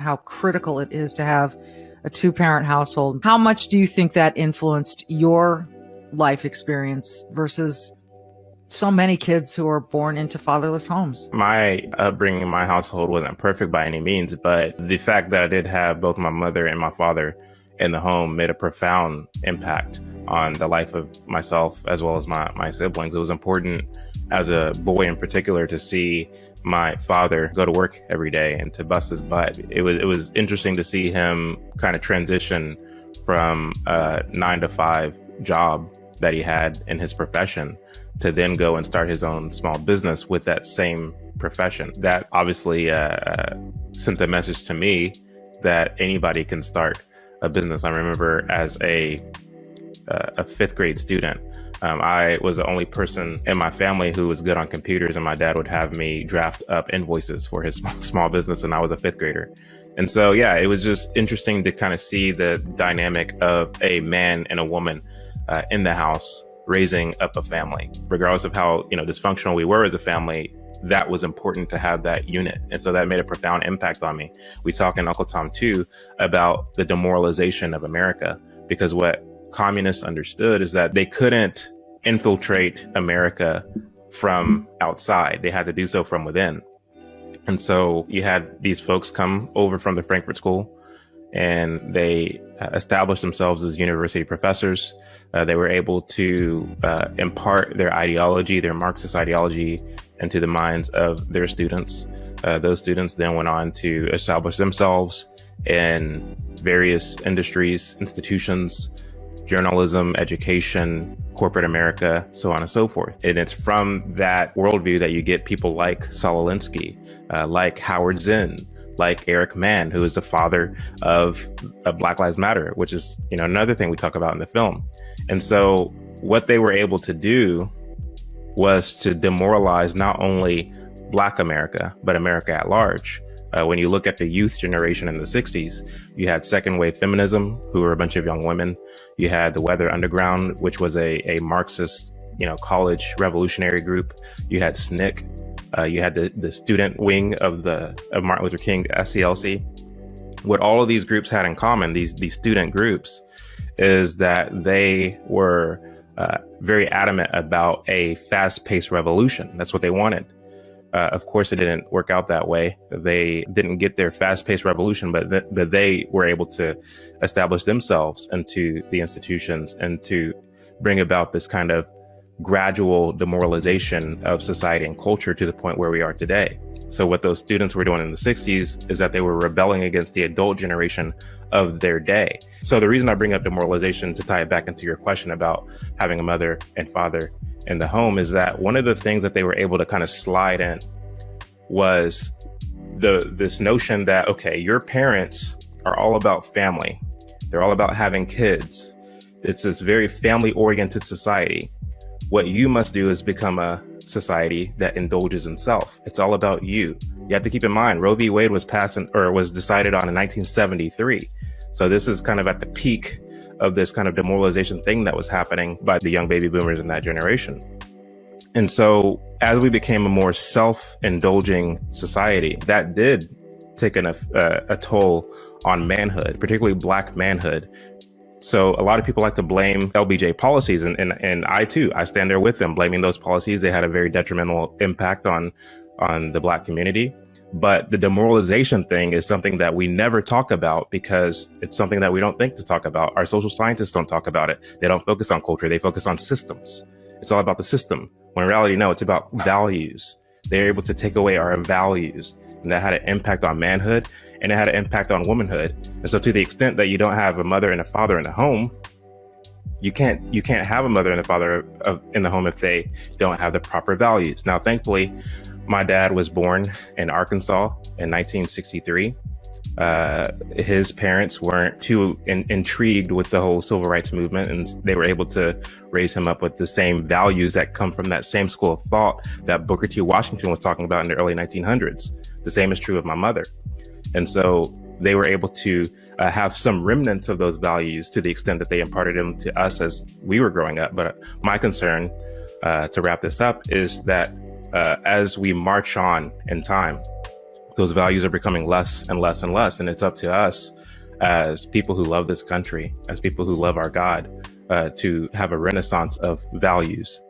how critical it is to have a two-parent household. How much do you think that influenced your life experience versus so many kids who are born into fatherless homes? My upbringing in my household wasn't perfect by any means, but the fact that I did have both my mother and my father in the home made a profound impact on the life of myself as well as my siblings. It was important as a boy in particular to see my father go to work every day and to bust his butt. It was interesting to see him kind of transition from a 9-to-5 job that he had in his profession to then go and start his own small business with that same profession. That obviously sent a message to me that anybody can start a business. I remember as a fifth grade student, I was the only person in my family who was good on computers, and my dad would have me draft up invoices for his small business, and I was a fifth grader. And so, yeah, it was just interesting to kind of see the dynamic of a man and a woman in the house raising up a family. Regardless of how, dysfunctional we were as a family, that was important to have that unit. And so that made a profound impact on me. We talk in Uncle Tom too about the demoralization of America, because what communists understood is that they couldn't infiltrate America from outside. They had to do so from within. And so you had these folks come over from the Frankfurt School, and they established themselves as university professors. They were able to impart their ideology, their Marxist ideology, into the minds of their students. Those students then went on to establish themselves in various industries, institutions, journalism, education, corporate America, so on and so forth. And it's from that worldview that you get people like Saul Alinsky, like Howard Zinn, like Eric Mann, who is the father of Black Lives Matter, which is, another thing we talk about in the film. And so what they were able to do was to demoralize not only Black America, but America at large. When you look at the youth generation in the 60s, you had second wave feminism, who were a bunch of young women. You had the Weather Underground, which was a Marxist, college revolutionary group. You had SNCC. You had the student wing of Martin Luther King SCLC. What all of these groups had in common, these student groups, is that they were very adamant about a fast-paced revolution. That's what they wanted. Of course, it didn't work out that way. They didn't get their fast-paced revolution, but they were able to establish themselves into the institutions and to bring about this kind of gradual demoralization of society and culture to the point where we are today. So what those students were doing in the 60s is that they were rebelling against the adult generation of their day. So the reason I bring up demoralization, to tie it back into your question about having a mother and father in the home, is that one of the things that they were able to kind of slide in was this notion that, okay, your parents are all about family. They're all about having kids. It's this very family oriented society. What you must do is become a society that indulges in self. It's all about you. You have to keep in mind, Roe v. Wade was decided on in 1973. So this is kind of at the peak of this kind of demoralization thing that was happening by the young baby boomers in that generation. And so as we became a more self-indulging society, that did take a toll on manhood, particularly Black manhood. So a lot of people like to blame LBJ policies, and I too, I stand there with them, blaming those policies. They had a very detrimental impact on the Black community. But the demoralization thing is something that we never talk about because it's something that we don't think to talk about. Our social scientists don't talk about it. They don't focus on culture. They focus on systems. It's all about the system. When in reality, no, it's about values. They're able to take away our values, and that had an impact on manhood, and it had an impact on womanhood. And so to the extent that you don't have a mother and a father in the home, you can't have a mother and a father in the home if they don't have the proper values. Now, thankfully, my dad was born in Arkansas in 1963. His parents weren't too intrigued with the whole civil rights movement, and they were able to raise him up with the same values that come from that same school of thought that Booker T. Washington was talking about in the early 1900s. The same is true of my mother. And so they were able to have some remnants of those values to the extent that they imparted them to us as we were growing up. But my concern, to wrap this up, is that as we march on in time, those values are becoming less and less and less. And it's up to us as people who love this country, as people who love our God, to have a renaissance of values